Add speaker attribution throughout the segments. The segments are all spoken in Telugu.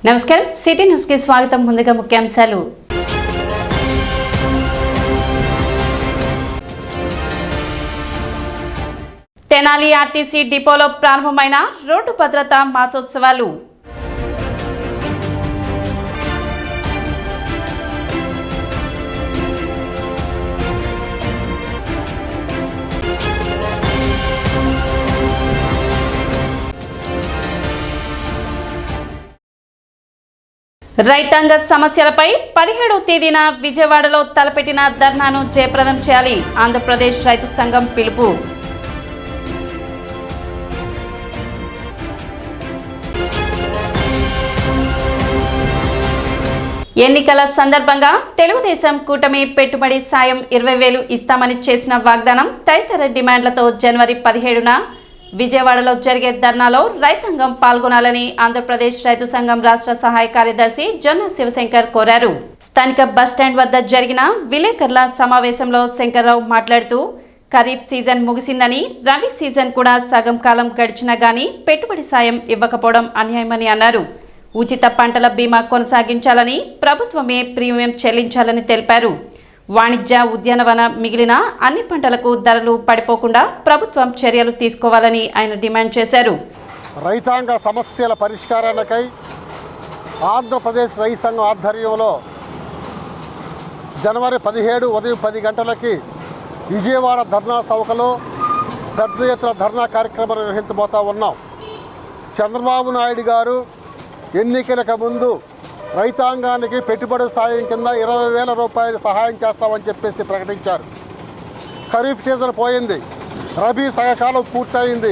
Speaker 1: నమస్కారం సిటీ న్యూస్ కి స్వాగతం. ముందుగా ముఖ్యాంశాలు. తెనాలి ఆర్టీసీ డిపోలో ప్రారంభమైన రోడ్డు భద్రతా మాసోత్సవాలు. రైతాంగ సమస్యలపై 17వ తేదీన విజయవాడలో తలపెట్టిన ధర్నాను జయప్రదం చేయాలి. ఆంధ్రప్రదేశ్ రైతు సంఘం పిలుపు. ఎన్నికల సందర్భంగా తెలుగుదేశం కూటమి పెట్టుబడి సాయం 20,000 ఇస్తామని చేసిన వాగ్దానం తదితర డిమాండ్లతో జనవరి 17న విజయవాడలో జరిగే ధర్నాలో రైతాంగం పాల్గొనాలని ఆంధ్రప్రదేశ్ రైతు సంఘం రాష్ట్ర సహాయ కార్యదర్శి జొన్న శివశంకర్ కోరారు. స్థానిక బస్టాండ్ వద్ద జరిగిన విలేకరుల సమావేశంలో శంకర్రావు మాట్లాడుతూ ఖరీఫ్ సీజన్ ముగిసిందని, రబీ సీజన్ కూడా సగం కాలం గడిచినా గానీ పెట్టుబడి సాయం ఇవ్వకపోవడం అన్యాయమని అన్నారు. ఉచిత పంటల బీమా కొనసాగించాలని, ప్రభుత్వమే ప్రీమియం చెల్లించాలని తెలిపారు. వాణిజ్య, ఉద్యానవన మిగిలిన అన్ని పంటలకు ధరలు పడిపోకుండా ప్రభుత్వం చర్యలు తీసుకోవాలని ఆయన డిమాండ్ చేశారు.
Speaker 2: రైతాంగ సమస్యల పరిష్కారానికై ఆంధ్రప్రదేశ్ రైతు సంఘం ఆధ్వర్యంలో జనవరి 17 ఉదయం 10 గంటలకి విజయవాడ ధర్నా చౌకలో పెద్ద ఎత్తున ధర్నా కార్యక్రమం నిర్వహించబోతా ఉన్నాం. చంద్రబాబు నాయుడు గారు ఎన్నికలకు ముందు రైతాంగానికి పెట్టుబడి సాయం కింద 20,000 రూపాయలు సహాయం చేస్తామని చెప్పేసి ప్రకటించారు. ఖరీఫ్ సీజన్ పోయింది, రబీ సగకాలం పూర్తయింది.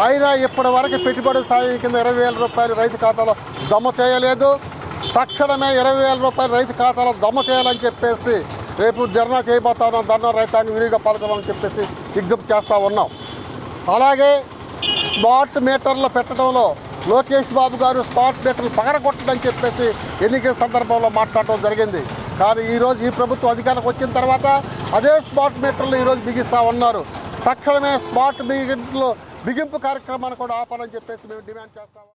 Speaker 2: అయినా ఇప్పటి వరకు పెట్టుబడి సాయం కింద 20,000 రూపాయలు రైతు ఖాతాలో జమ చేయలేదు. తక్షణమే 20,000 రూపాయలు రైతు ఖాతాలో జమ చేయాలని చెప్పేసి రేపు ధర్నా చేయబోతా ఉన్నాం. ధర్నా రైతాంగం విరిగా పాల్గొనాలని చెప్పేసి విజ్ఞప్తి చేస్తూ ఉన్నాం. అలాగే స్మార్ట్ మీటర్లు పెట్టడంలో లోకేష్ బాబు గారు స్మార్ట్ మీటర్లు పగలగొట్టడని చెప్పేసి ఎన్నికల సందర్భంలో మాట్లాడటం జరిగింది. కానీ ఈరోజు ఈ ప్రభుత్వం అధికారంలోకి వచ్చిన తర్వాత అదే స్మార్ట్ మీటర్లు ఈరోజు బిగిస్తూ ఉన్నారు. తక్షణమే స్మార్ట్ మీటర్లు బిగింపు కార్యక్రమాన్ని కూడా ఆపాలని చెప్పేసి మేము డిమాండ్ చేస్తాము.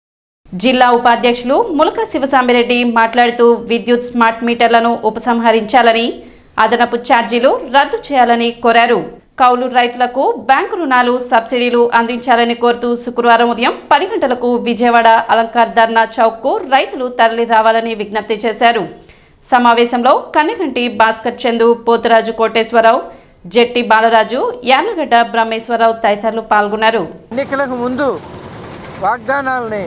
Speaker 1: జిల్లా ఉపాధ్యక్షులు ములక శివసాంబిరెడ్డి మాట్లాడుతూ విద్యుత్ స్మార్ట్ మీటర్లను ఉపసంహరించాలని, అదనపు ఛార్జీలు రద్దు చేయాలని కోరారు. కౌలు రైతులకు బ్యాంకు రుణాలు, సబ్సిడీలు అందించాలని కోరుతూ శుక్రవారం ఉదయం 10 గంటలకు విజయవాడ అలంకార్ ధర్నా చౌక్కు రైతులు తరలి రావాలని విజ్ఞప్తి చేశారు. సమావేశంలో కన్నెగంటి భాస్కర్ చందు, పోతురాజు కోటేశ్వరరావు, జెట్టి బాలరాజు, యార్లగడ్డ బ్రహ్మేశ్వరరావు తదితరులు పాల్గొన్నారు.
Speaker 3: ఎన్నికలకు ముందు వాగ్దానాలని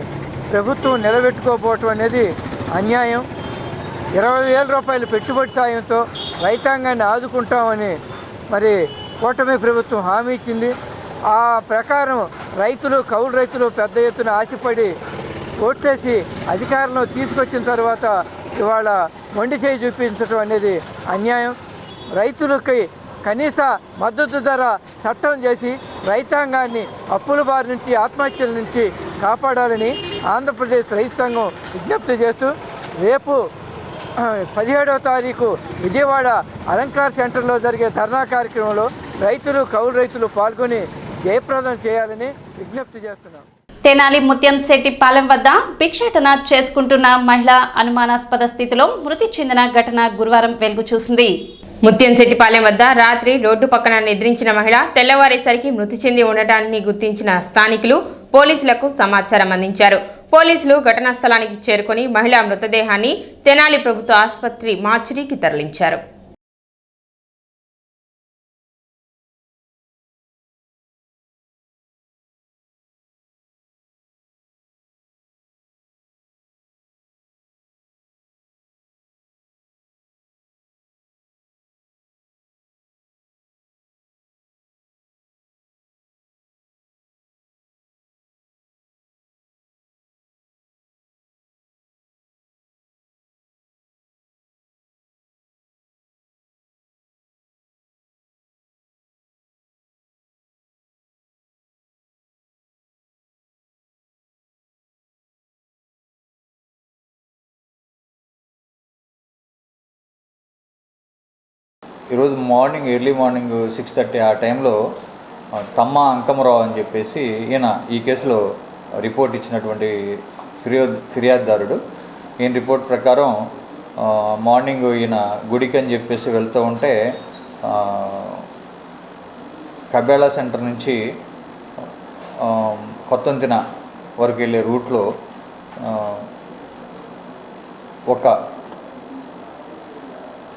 Speaker 3: ప్రభుత్వం నిలబెట్టుకోకపోవటం అనేది అన్యాయం. 20,000 రూపాయలు పెట్టుబడి సాయంతో రైతాంగాన్ని ఆదుకుంటామని మరి కూటమి ప్రభుత్వం హామీ ఇచ్చింది. ఆ ప్రకారం రైతులు, కౌలు రైతులు పెద్ద ఎత్తున ఆశపడి ఓట్లేసి అధికారంలో తీసుకొచ్చిన తర్వాత ఇవాళ మొండి చేయి చూపించడం అనేది అన్యాయం. రైతులకి కనీస మద్దతు ధర చట్టం చేసి రైతాంగాన్ని అప్పుల బారి నుంచి, ఆత్మహత్యల నుంచి కాపాడాలని ఆంధ్రప్రదేశ్ రైతు సంఘం విజ్ఞప్తి చేస్తూ రేపు 17వ తారీఖు విజయవాడ అలంకార్ సెంటర్లో జరిగే ధర్నా కార్యక్రమంలో రైతులు, కౌలు రైతులు పాల్గొని జయప్రదం చేయాలని విజ్ఞప్తి చేస్తున్నాం.
Speaker 1: తెనాలి ముత్యంశెట్టిపాలెం వద్ద భిక్షాటన చేసుకుంటున్న మహిళ అనుమానాస్పద స్థితిలో మృతి చెందిన ఘటన గురువారం వెలుగు చూసింది.
Speaker 4: ముత్యంశెట్టిపాలెం వద్ద రాత్రి రోడ్డు పక్కన నిద్రించిన మహిళ తెల్లవారేసరికి మృతి చెంది ఉండటాన్ని గుర్తించిన స్థానికులు పోలీసులకు సమాచారం అందించారు. పోలీసులు ఘటనా స్థలానికి చేరుకుని మహిళా మృతదేహాన్ని తెనాలి ప్రభుత్వ ఆసుపత్రి మార్చురీకి తరలించారు.
Speaker 5: ఈరోజు ఎర్లీ మార్నింగ్ 6:30 ఆ టైంలో తమ్మ అంకమరావు అని చెప్పేసి ఈయన ఈ కేసులో రిపోర్ట్ ఇచ్చినటువంటి ఫిర్యాదుదారుడు ఈయన రిపోర్ట్ ప్రకారం మార్నింగ్ ఈయన గుడికి అని చెప్పేసి వెళ్తూ ఉంటే కబేళా సెంటర్ నుంచి కొత్తంతిన వరకు వెళ్ళే రూట్లో ఒక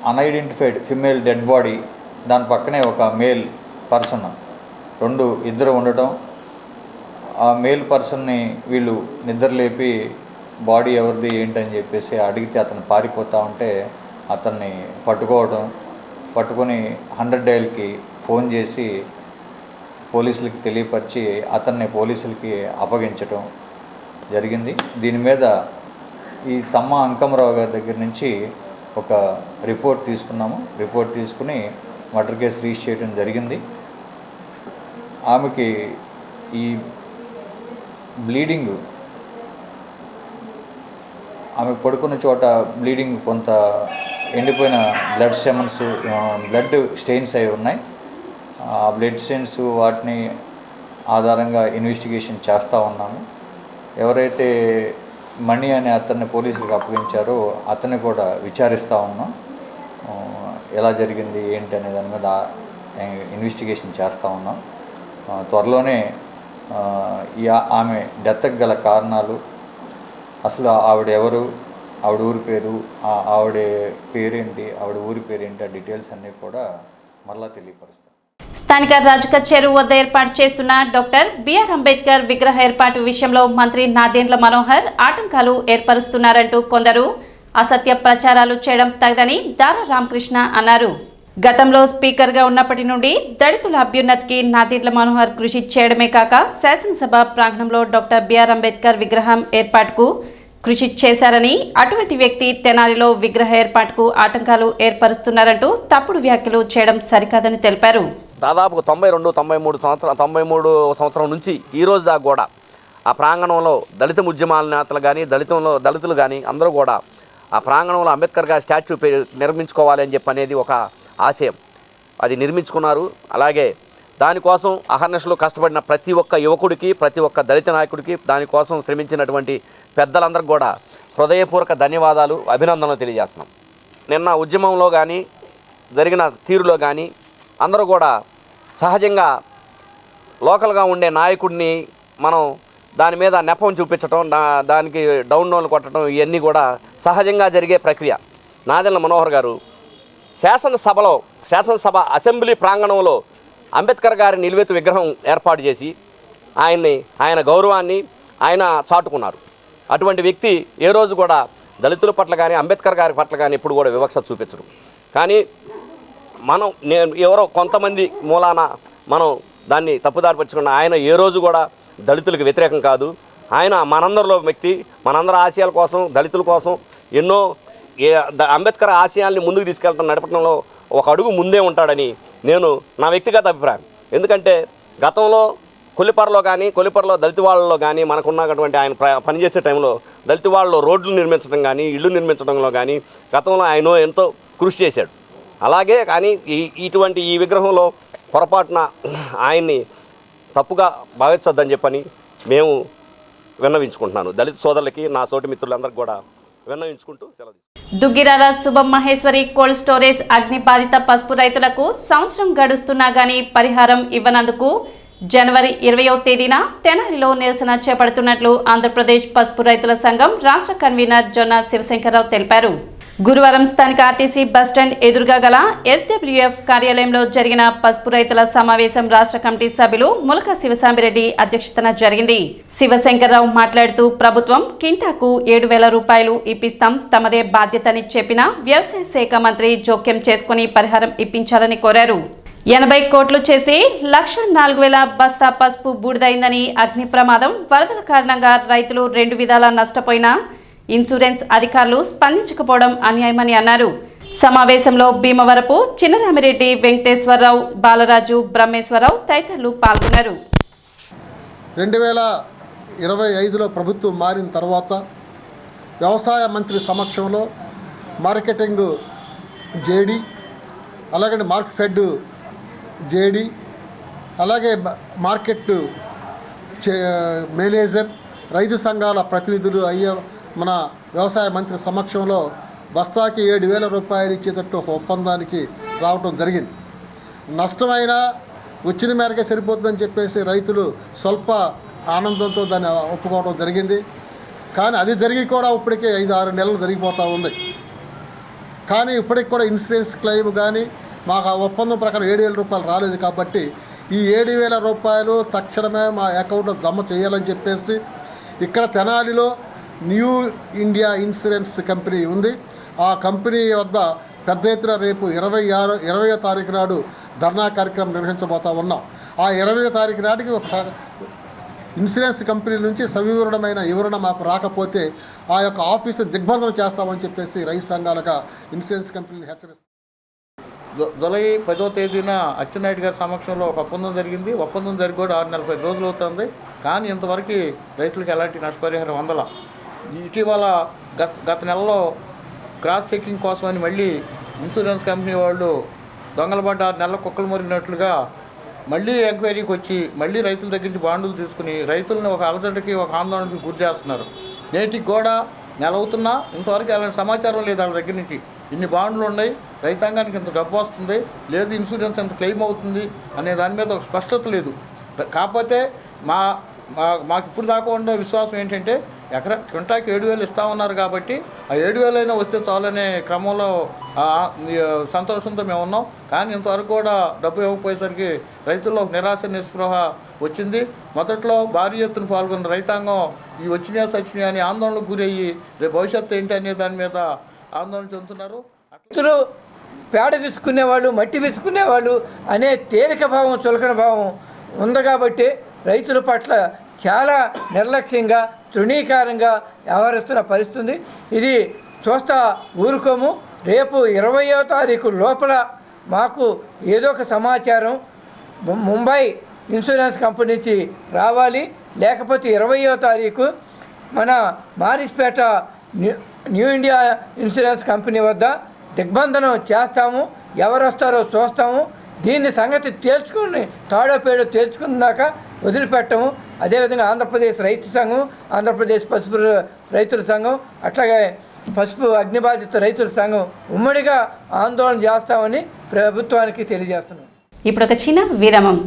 Speaker 5: అన్ఐడెంటిఫైడ్ ఫిమేల్ డెడ్ బాడీ, దాని పక్కనే ఒక మేల్ పర్సన్ ఇద్దరు ఉండటం, ఆ మేల్ పర్సన్ని వీళ్ళు నిద్రలేపి బాడీ ఎవరిది ఏంటని చెప్పేసి అడిగితే అతను పారిపోతూ ఉంటే అతన్ని పట్టుకొని 100 డయల్కి ఫోన్ చేసి పోలీసులకి తెలియపరిచి అతన్ని పోలీసులకి అప్పగించడం జరిగింది. దీని మీద ఈ తమ్మ అంకమరావు గారి దగ్గర నుంచి ఒక రిపోర్ట్ తీసుకున్నాము. రిపోర్ట్ తీసుకుని మర్డర్ కేసు రిజిస్టర్ చేయడం జరిగింది. ఆమెకి ఈ బ్లీడింగ్, ఆమె పడుకున్న చోట బ్లీడింగ్, కొంత ఎండిపోయిన బ్లడ్ స్టెయిన్స్ అయి ఉన్నాయి. ఆ బ్లడ్ స్టెయిన్స్ వాటిని ఆధారంగా ఇన్వెస్టిగేషన్ చేస్తూ ఉన్నాము. ఎవరైతే మణి అనే అతన్ని పోలీసులకు అప్పగించారో అతన్ని కూడా విచారిస్తూ ఉన్నాం. ఎలా జరిగింది ఏంటి అనే దాని మీద ఇన్వెస్టిగేషన్ చేస్తూ ఉన్నాం. త్వరలోనే ఆమె డెత్కి గల కారణాలు, అసలు ఆవిడ ఎవరు, ఆవిడ ఊరి పేరు, ఆవిడ పేరేంటి, ఆవిడ ఊరి పేరేంటి, ఆ డీటెయిల్స్ అన్నీ కూడా మరలా తెలియపరుస్తాం.
Speaker 1: స్థానిక రాజుక చెరువు వద్ద ఏర్పాటు చేస్తున్న డాక్టర్ బిఆర్ అంబేద్కర్ విగ్రహ ఏర్పాటు విషయంలో మంత్రి నాదెండ్ల మనోహర్ ఆటంకాలు ఏర్పరుస్తున్నారంటూ కొందరు అసత్య ప్రచారాలు చేయడం తగదని దారా రామకృష్ణ అన్నారు. గతంలో స్పీకర్గా ఉన్నప్పటి నుండి దళితుల అభ్యున్నతికి నాదెండ్ల మనోహర్ కృషి చేయడమే కాక శాసనసభ ప్రాంగణంలో డాక్టర్ బిఆర్ అంబేద్కర్ విగ్రహం ఏర్పాటుకు కృషి చేశారని, అటువంటి వ్యక్తి తెనాలిలో విగ్రహ ఏర్పాటుకు ఆటంకాలు ఏర్పరుస్తున్నారంటూ తప్పుడు వ్యాఖ్యలు చేయడం సరికాదని తెలిపారు.
Speaker 6: దాదాపు 93 సంవత్సరం నుంచి ఈ రోజు దాకా కూడా ఆ ప్రాంగణంలో దళిత ఉద్యమాల నేతలు కానీ దళితులు కానీ అందరూ కూడా ఆ ప్రాంగణంలో అంబేద్కర్ గారి స్టాచ్యూ నిర్మించుకోవాలి అని చెప్పి అనేది ఒక ఆశయం. అది నిర్మించుకున్నారు. అలాగే దానికోసం అహర్నిశలు కష్టపడిన ప్రతి ఒక్క యువకుడికి, ప్రతి ఒక్క దళిత నాయకుడికి, దానికోసం శ్రమించినటువంటి పెద్దలందరికీ కూడా హృదయపూర్వక ధన్యవాదాలు, అభినందనలు తెలియజేస్తున్నాం. నిన్న ఉద్యమంలో కానీ జరిగిన తీరులో కానీ అందరూ కూడా సహజంగా లోకల్గా ఉండే నాయకుడిని మనం దాని మీద నెపం చూపించడం, దానికి డౌన్లోడ్లు కొట్టడం, ఇవన్నీ కూడా సహజంగా జరిగే ప్రక్రియ. నాదెండ్ల మనోహర్ గారు శాసనసభ అసెంబ్లీ ప్రాంగణంలో అంబేద్కర్ గారి నిలువెత్తు విగ్రహం ఏర్పాటు చేసి ఆయన గౌరవాన్ని ఆయన చాటుకున్నారు. అటువంటి వ్యక్తి ఏ రోజు కూడా దళితుల పట్ల కానీ అంబేద్కర్ గారి పట్ల కానీ ఎప్పుడు కూడా వివక్ష చూపించడం. కానీ ఎవరో కొంతమంది మూలాన మనం దాన్ని తప్పుదారి పరుచుకున్న ఆయన ఏ రోజు కూడా దళితులకు వ్యతిరేకం కాదు. ఆయన మనందరిలో వ్యక్తి, మనందరి ఆశయాల కోసం, దళితుల కోసం ఎన్నో అంబేద్కర్ ఆశయాల్ని ముందుకు తీసుకెళ్ళడం నడపడంలో ఒక అడుగు ముందే ఉంటాడని నా వ్యక్తిగత అభిప్రాయం. ఎందుకంటే గతంలో కొల్లిపరలో దళిత వాళ్ళలో కానీ మనకున్నటువంటి ఆయన పనిచేసే టైంలో దళిత వాళ్ళలో రోడ్లు నిర్మించడం కానీ ఇళ్ళు నిర్మించడంలో కానీ గతంలో ఆయన ఎంతో కృషి చేశాడు. అలాగే కానీ ఇటువంటి ఈ విగ్రహంలో పొరపాటున ఆయన్ని తప్పుగా భావించొద్దని చెప్పని మేము విన్నవించుకుంటున్నాను. దళిత సోదరులకి, నా తోటి మిత్రులందరికీ కూడా విన్నవించుకుంటూ సెలవు.
Speaker 1: దుగ్గిరాల శుభం మహేశ్వరి కోల్డ్ స్టోరేజ్ అగ్ని బాధిత పసుపు రైతులకు సంవత్సరం గడుస్తున్నా గానీ పరిహారం ఇవ్వనందుకు జనవరి 20వ తేదీన తెనాలిలో నిరసన చేపడుతున్నట్లు ఆంధ్రప్రదేశ్ పసుపు రైతుల సంఘం రాష్ట్ర కన్వీనర్ జొన్న శివశంకర్రావు తెలిపారు. గురువారం స్థానిక ఆర్టీసీ బస్టాండ్ ఎదురుగా గల SWF కార్యాలయంలో జరిగిన పసుపు రైతుల సమావేశం రాష్ట్ర కమిటీ సభ్యులు ములక శివసాంబిరెడ్డి అధ్యక్షతన జరిగింది. శివశంకర్రావు మాట్లాడుతూ ప్రభుత్వం కింటాకు 7,000 రూపాయలు ఇప్పిస్తాం, తమదే బాధ్యతని చెప్పిన వ్యవసాయ శాఖ మంత్రి జోక్యం చేసుకుని పరిహారం ఇప్పించాలని కోరారు. 80 కోట్లు చేసి 1,04,000 బస్తా పసుపు బూడిదైందని, అగ్ని ప్రమాదం, వరదల కారణంగా రైతులు 2 విధాలా నష్టపోయినా ఇన్సూరెన్స్ అధికారులు స్పందించకపోవడం అన్యాయమని అన్నారు. సమావేశంలో భీమవరపు చిన్నరామిరెడ్డి, వెంకటేశ్వరరావు, బాలరాజు, బ్రహ్మేశ్వరరావు తదితరులు పాల్గొన్నారు.
Speaker 2: 2025లో ప్రభుత్వం మారిన తర్వాత వ్యవసాయ మంత్రి సమక్షంలో మార్కెటింగ్ జేడి, అలాగే మార్కెట్ జేడి, అలాగే మార్కెట్ మేనేజర్, రైతు సంఘాల ప్రతినిధులు మన వ్యవసాయ మంత్రి సమక్షంలో బస్తాకి 7,000 రూపాయలు ఇచ్చేటట్టు ఒక ఒప్పందానికి రావటం జరిగింది. నష్టమైనా వచ్చిన మేరకే సరిపోతుందని చెప్పేసి రైతులు స్వల్ప ఆనందంతో దాన్ని ఒప్పుకోవడం జరిగింది. కానీ అది జరిగి కూడా ఇప్పటికే 5-6 నెలలు జరిగిపోతూ ఉంది. కానీ ఇప్పటికి కూడా ఇన్సూరెన్స్ క్లెయిమ్ కానీ మాకు ఆ ఒప్పందం ప్రకారం 7,000 రూపాయలు రాలేదు. కాబట్టి ఈ 7,000 రూపాయలు తక్షణమే మా అకౌంట్లో జమ చేయాలని చెప్పేసి ఇక్కడ తెనాలిలో న్యూ ఇండియా ఇన్సూరెన్స్ కంపెనీ ఉంది. ఆ కంపెనీ వద్ద పెద్ద ఎత్తున రేపు 20వ తారీఖు నాడు ధర్నా కార్యక్రమం నిర్వహించబోతా ఉన్నాం. ఆ 20వ తారీఖు నాటికి ఒక ఇన్సూరెన్స్ కంపెనీ నుంచి సవివరణమైన వివరణ మాకు రాకపోతే ఆ యొక్క ఆఫీసును దిగ్బంధనం చేస్తామని చెప్పేసి రైతు సంఘాలుగా ఇన్సూరెన్స్ కంపెనీని హెచ్చరిస్తాం.
Speaker 7: జూలై 10వ తేదీన అచ్చెన్నాయుడు గారి సమక్షంలో ఒక ఒప్పందం జరిగింది. ఒప్పందం జరిగి కూడా 6-10 రోజులు అవుతుంది. కానీ ఇంతవరకు రైతులకు ఎలాంటి నష్టపరిహారం అందల. ఇటీవల గత నెలలో క్రాస్ చెకింగ్ కోసమని మళ్ళీ ఇన్సూరెన్స్ కంపెనీ వాళ్ళు దొంగల పడ్డ 6 నెలల కుక్కలు మురిగినట్లుగా మళ్ళీ ఎంక్వైరీకి వచ్చి మళ్ళీ రైతుల దగ్గర నుంచి బాండులు తీసుకుని రైతులను ఒక అలజడికి ఒక ఆందోళనకి గురి చేస్తున్నారు. నేటికి కూడా నెల అవుతున్నా ఇంతవరకు అలాంటి సమాచారం లేదు వాళ్ళ దగ్గర నుంచి. ఇన్ని బాండ్లు ఉన్నాయి, రైతాంగానికి ఇంత డబ్బు వస్తుంది లేదు, ఇన్సూరెన్స్ ఎంత క్లెయిమ్ అవుతుంది అనే దాని మీద ఒక స్పష్టత లేదు. కాకపోతే మాకు ఇప్పుడు దాకా ఉండే విశ్వాసం ఏంటంటే క్వింటాకి 7,000 ఇస్తామన్నారు కాబట్టి ఆ 7,000 అయినా వస్తే చాలనే క్రమంలో సంతోషంతో మేము ఉన్నాం. కానీ ఇంతవరకు కూడా డబ్బు ఇవ్వకపోయేసరికి రైతుల్లో నిరాశ నిస్పృహ వచ్చింది. మొదట్లో భారీ ఎత్తున పాల్గొన్న రైతాంగం ఈ వచ్చినాయి అని ఆందోళనకు గురయ్యి రేపు భవిష్యత్తు ఏంటి అనే దాని మీద ఆందోళన చెందుతున్నారు.
Speaker 3: రైతులు పేడ విసుకునేవాళ్ళు, మట్టి విసుకునేవాళ్ళు అనే తేలిక భావం, చులకన భావం ఉంది కాబట్టి రైతుల పట్ల చాలా నిర్లక్ష్యంగా, తృణీకారంగా వ్యవహరిస్తున్న పరిస్థితి. ఇది చూస్తా ఊరుకోము. రేపు 20వ తారీఖు లోపల మాకు ఏదో ఒక సమాచారం ముంబై ఇన్సూరెన్స్ కంపెనీ నుంచి రావాలి. లేకపోతే 20వ తారీఖు మన Marispeta new India insurance company వద్ద దిగ్బంధనం చేస్తాము. ఎవరు వస్తారో చూస్తాము. దీన్ని సంగతి తేల్చుకుని తాడో పేడో తేల్చుకున్నాక వదిలిపెట్టము. అదేవిధంగా ఆంధ్రప్రదేశ్ రైతు సంఘం, ఆంధ్రప్రదేశ్ పసుపు రైతుల సంఘం, అట్లాగే పసుపు అగ్నిబాధిత రైతుల సంఘం ఉమ్మడిగా ఆందోళన చేస్తామని ప్రభుత్వానికి తెలియజేస్తున్నాం.
Speaker 1: ఇప్పుడు ఒక చిన్న విరామం.